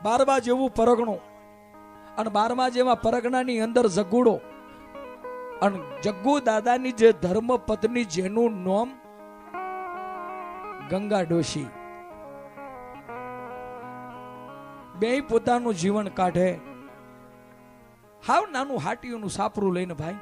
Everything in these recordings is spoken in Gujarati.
બારમા જેવું પરગણું અને બારમા જેવા પરગણાની અંદર જગુડો અને જગ્ગુ દાદાની જે ધર્મ પત્ની જેનું નામ ગંગા ડોશી, બે પોતાનું જીવન કાઢે. હાવ નાનું હાટીઓનું સાપરું લઈને ભાઈ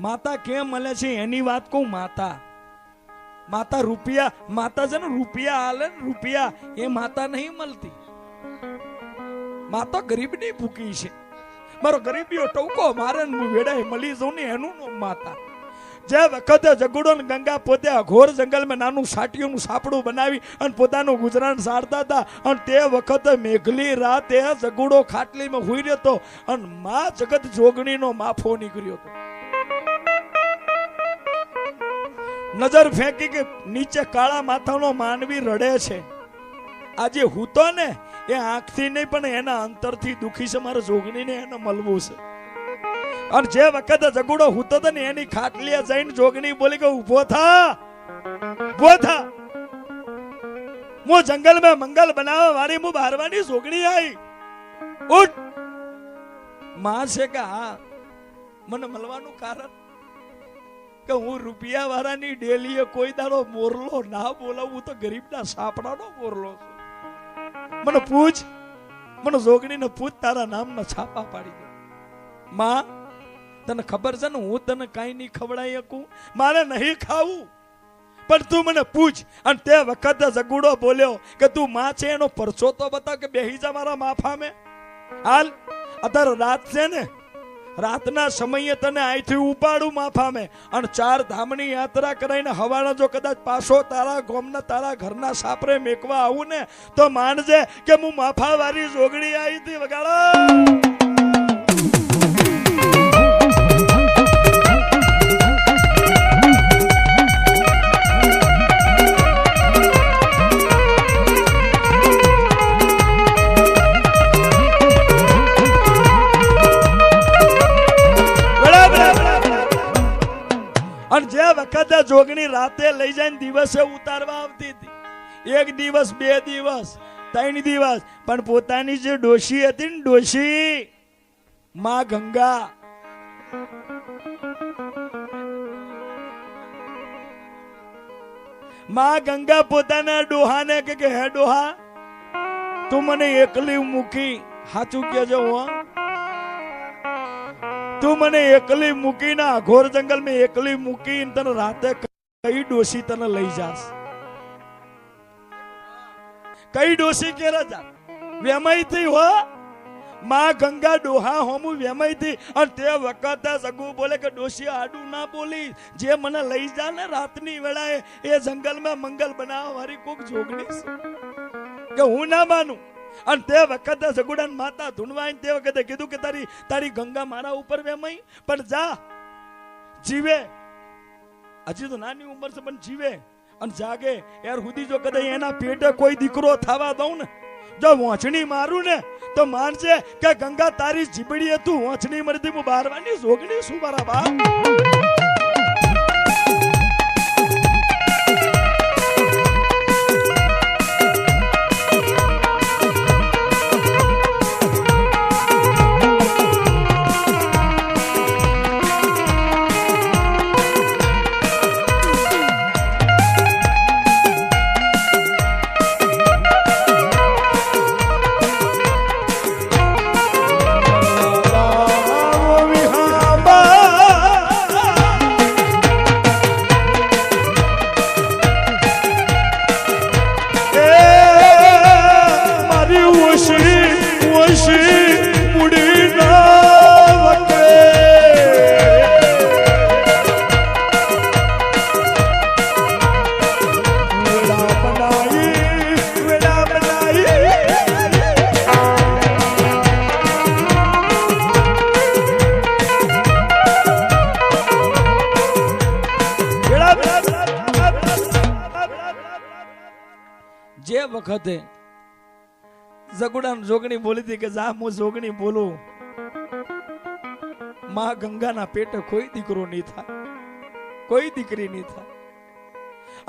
માતા કેમ મળે છે એની વાત કહું. માતા રૂપિયા, માતા છે ને રૂપિયા હાલે ને રૂપિયા એ માતા નહીં મળતી. માતા ગરીબની ભૂકી છે. મારો ગરીબીઓ ટોકો મારે વેડાય મળી જાઉં ને એનું નામ માતા. જે વખતે જગુડો ને ગંગા પોતે અઘોર જંગલમાં નાનું સાટીઓનું સાપડું બનાવી અને પોતાનું ગુજરાન સારતા હતા અને તે વખતે મેઘલી રાતે જગુડો ખાટલીમાં હુઈ રહેતો અને માં જગત જોગણીનો માફો નીકળ્યો હતો. નજર ફેંકી કે નીચે કાળા માથાનો માનવી રડે છે. આજે હું તો ને એ આંખથી નહીં પણ એના અંતરથી દુખી છે. મારે જોગણીને એને મળવું છે. અને જે વખતે જગુડો હુતો હતો ને એની ખાટલીએ જઈને જોગણી બોલી કે ઉભો થા, ઉભો થા. હું જંગલ में મંગલ બનાવવા વાળી હું બહારવાની જોગણી આવી. ઉઠ. માં છે કે હા મને મળવાનું કારણ કે હું રૂપિયા વાળાની ડેલીએ કોઈ દાડો મોરલો ના બોલાવું તો ગરીબના સાપડાનો મોરલો છું. મને પૂછ, મને જોગણીને પૂછ તારા નામના છાપા પાડી દે. માં તને ખબર છે ને હું તને કઈ નહીં ખવડાવી શકું, મારે નહીં ખાવું, પણ તું મને પૂછ. અને તે વખતે જગુડો બોલ્યો કે તું માં છે એનો પરચો તો બતાવ કે બેહી જા મારા માફામે. હાલ અત્યારે રાત છે ને, રાતના સમયે તને અહીંથી ઉપાડું માફામે અને 4 ધામની યાત્રા કરાઈને હવાના જો કદાચ પાછો તારા ગોમના તારા ઘરના સાપરે મેકવા આવું ને તો માનજે કે હું માફા વાળી જોગણી આવી હતી. વગાડો. અને જે વખતે જોગણી રાતે લઈ જાય દિવસે ઉતારવા આવતી હતી, 1 દિવસ 2 દિવસ 3 દિવસ, પણ પોતાની જે ડોશી હતી ને ડોશી માં ગંગા, માં ગંગા પોતાના ડોહાને કે હે ડોહા તું મને એકલી મૂકી, સાચું કેજો હો, તું મને એકલી મૂકીને અઘોર જંગલ में એકલી મૂકીને તને રાતે કઈ ડોસી તને લઈ જાસ? કઈ ડોસી કેરા જા? વેમાઈ થી હો માં ગંગા ડોહા હોમુ વેમાઈ થી. અને તે વખતે સગુ બોલે કે ડોસી આડું ના બોલી, જે મને લઈ જા ને રાતની વેળાએ એ જંગલમાં મંગલ બનાવવા વાળી કોક જોગણી છે કે હું ના માનું. અને તે વખતે જગુડાન માતા ધૂણવાઈને તે વખતે કીધું કે તારી ગંગા મારા ઉપર વેમાઈ, પણ જા જીવે, હજી તો નાની ઉંમર છે પણ જીવે અને જાગે. યાર સુધી જો કદાચ એના પેટે કોઈ દીકરો થવા દઉં ને, જો વોંચણી મારું ને તો માનજે કે ગંગા તારી જીબડી હતું વોંચણી મરતી હું બારવાની જોગણી શું મારા બાપ. જે વખતે જગુડા જોગણી બોલી હતી કે જા હું જોગણી બોલું, માં ગંગાના પેટે કોઈ દીકરો નહીં થાય, કોઈ દીકરી નહીં થાય.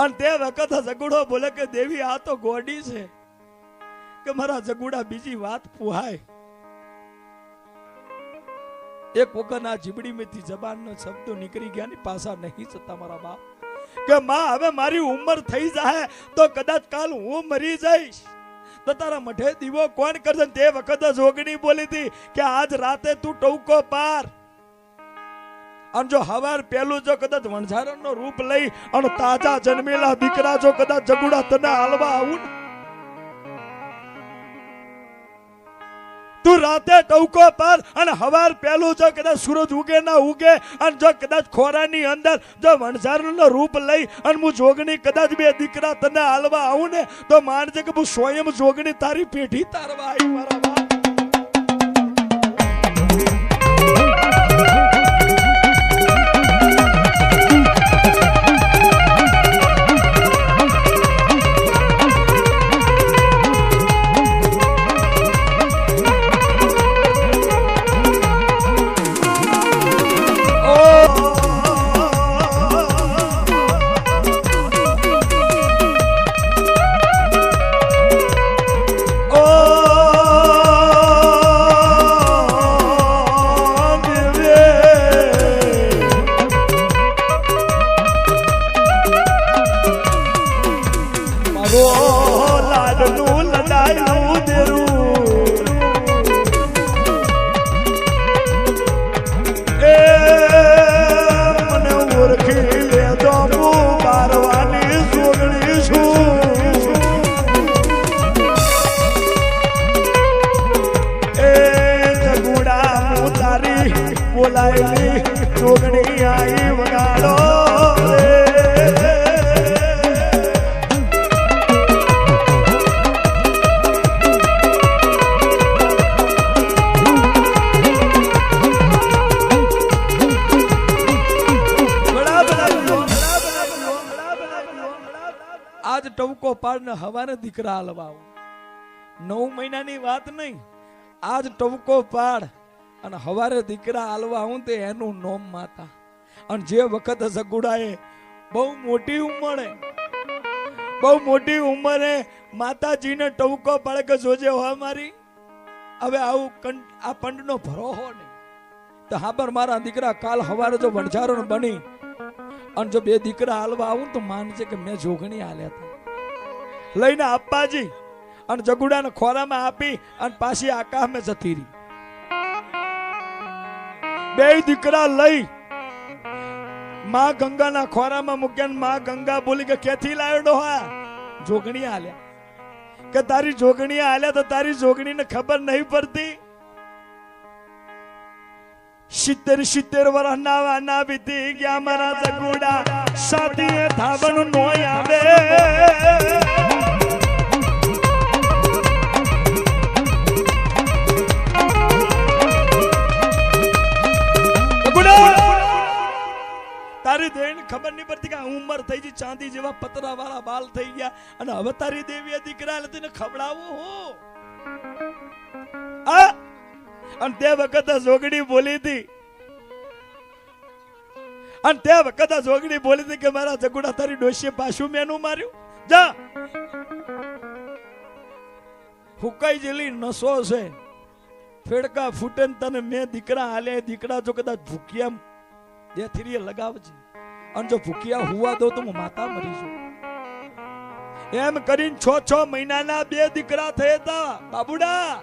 અને તે વખતે જગુડો બોલે કે દેવી આ તો ગોડી છે, કે મારા જગુડા બીજી વાત પુહાય. એક વખત આ જીબડીમાંથી જબાનનો શબ્દો નીકળી ગયા ની પાછા નહીં જતા મારા બાપ. કે માં હવે મારી ઉંમર થઈ જાય તો કદાચ કાલ હું મરી જઈશ તો તારા મઠે દીવો કોણ કરશે? તે વખત જોગણી બોલી હતી કે આજ રાતે તું ટવકો પાર. અને જો હવાર પેલું જો કદાચ વણઝારણનો રૂપ લઈ અને તાજા જન્મેલા દીકરા જો કદાચ જગુડા તને હાલવા આવું ને, તું રાતે ટવકો પર અને હવાર પેલું જો કદાચ સૂરજ ઉગે ના ઉગે અને જો કદાચ ખોરાની અંદર જો વણઝારણનો રૂપ લઈ અને હું જોગણી કદાચ બે દીકરા તને હાલવા આવું ને તો માનજે કે હું સ્વયં જોગણી તારી પેઢી તારવા આવી મારા બાપ. જોગણી આઈ વગાડો આજ ટવકો પાડ ને હવાને દીકરા હલવાઓ. 9 મહિનાની વાત નહીં, આજ ટવકો પાડ અને હવારે દીકરા હાલવા હું તે એનું નોમ માતા. અને જે વખત જગુડાએ બહુ મોટી ઉંમરે માતાજીને ટવકો પાડે કે જોજે હો મારી હવે આવું આ પંડનો ભરો હો નહીં તો હાબર મારા દીકરા કાલ હવારે જો વણઝારણ બની અને જો બે દીકરા હાલવા આવું તો માનજે કે મેં જોગણી હાલ્યા હતા. લઈને અપ્પાજી અને જગુડાને ખોરામાં આપી અને પાછી આકાશમાં જતી રહી. બે દીકરા લઈ માં ગંગાના ખોરામાં મૂક્યા. માં ગંગા બોલી કે ક્યાંથી લાવ્યો ડોહા? જોગણી હાલ્યા. કે તારી જોગણી હાલ્યા તો તારી જોગણીને ખબર નહીં પડતી? 70 વર્ષ ના વીતી ગયા મારા જગુડા સાથી ધાવણ નો આવે. તારી દેવીને ખબર નહીં પડતી કે ઉંમર થઈ ગઈ, ચાંદી જેવા પતરા વાળા બાલ થઈ ગયા અને હવે તારી દેવીએ દીકરા લઈને ખવડાવું હું. અને તે વખતે જોગણી બોલી હતી કે મારા જગુડા તારી ડોશીએ પાછું મેનું માર્યું. જા ફૂકાઈ જેલી નસો છે, ફેડકા ફૂટે તને મેં દીકરા હાલે. દીકરા જો કદાચ ભૂખ્યા દેથીરીએ લગાવજે અને જો ભૂખ્યા હુવા દો તો હું માતા મરી જાઉં. એમ કરીને 6 મહિનાના 2 દીકરા થયા હતા બાબુડા.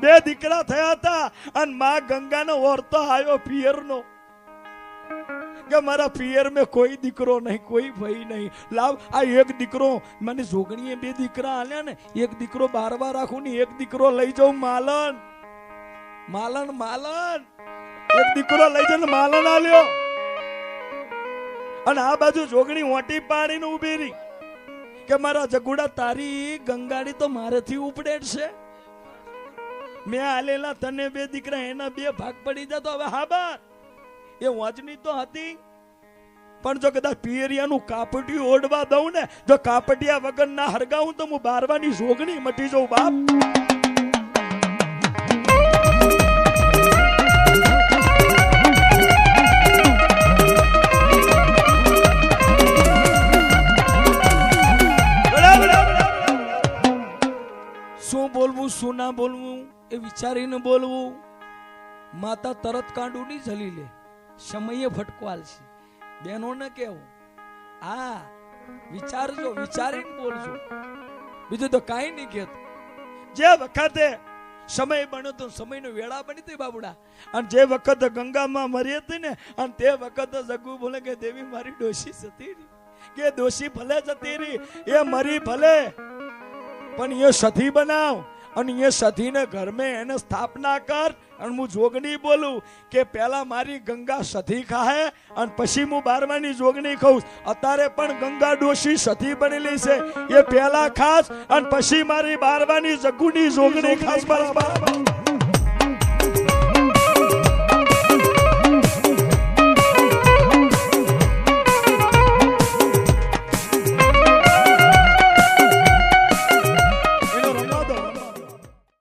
2 દીકરા થયા હતા અને માં ગંગાનો ઓરતો આવ્યો પિયરનો કે મારા પિયર મેં કોઈ દીકરો નહીં, કોઈ ભાઈ નહીં. લાવ આ એક દીકરો મને જોગણીએ 2 દીકરા આલ્યા ને, એક દીકરો બારવા રાખું ને એક દીકરો લઈ જાઉં માલન. એક દીકરો લઈ જઈને માલન આલ્યો અને આ બાજુ જોગણી ઓટી પાડીને ઉભી રહી કે મારા જગુડા તારી ગંગાડી તો મારેથી ઉપડે છે. મેં આલેલા તને 2 દીકરા એના 2 ભાગ પડી જતો. હવે હાબર એ વાંચની તો હતી પણ જો કદાચ પિયરિયાનું કાપટિયું ઓઢવા દઉં ને, જો કાપટિયા વગર ના હરગાવું તો હું બારવાની જોગણી મટી જાઉં બાપ. શું ના બોલવું એ વિચારીને બોલવું. માતા તરત કાંડું નહીં ઝલી લે, સમયે ફટકવાલ છે. બહેનોને કેવું, હા વિચારજો, વિચારીને બોલજો, બીજું તો કાંઈ નહીં કહેતું. જે વખતે સમય બન્યો તો સમયનો વેળા બની હતી બાબુડા, અને જે વખતે ગંગામાં મરી હતી ને, અને તે વખતે જગુ બોલે કે દેવી મારી ડોશી જતી રહી, કે ડોશી ભલે જતી રહી, એ મરી ભલે પણ એ સતી બનાવ, અને એ સતીને ઘરમાં એને સ્થાપના કર. અને હું જોગણી બોલું કે પહેલા મારી ગંગા સતી ખાહે અને પછી હું 12માની જોગણી ખાઉં. અત્યારે પણ ગંગા ડોશી સતી બનેલી છે, એ પહેલા ખાસ અને પછી મારી 12માની જગુની જોગણી ખાસ. બરાબર.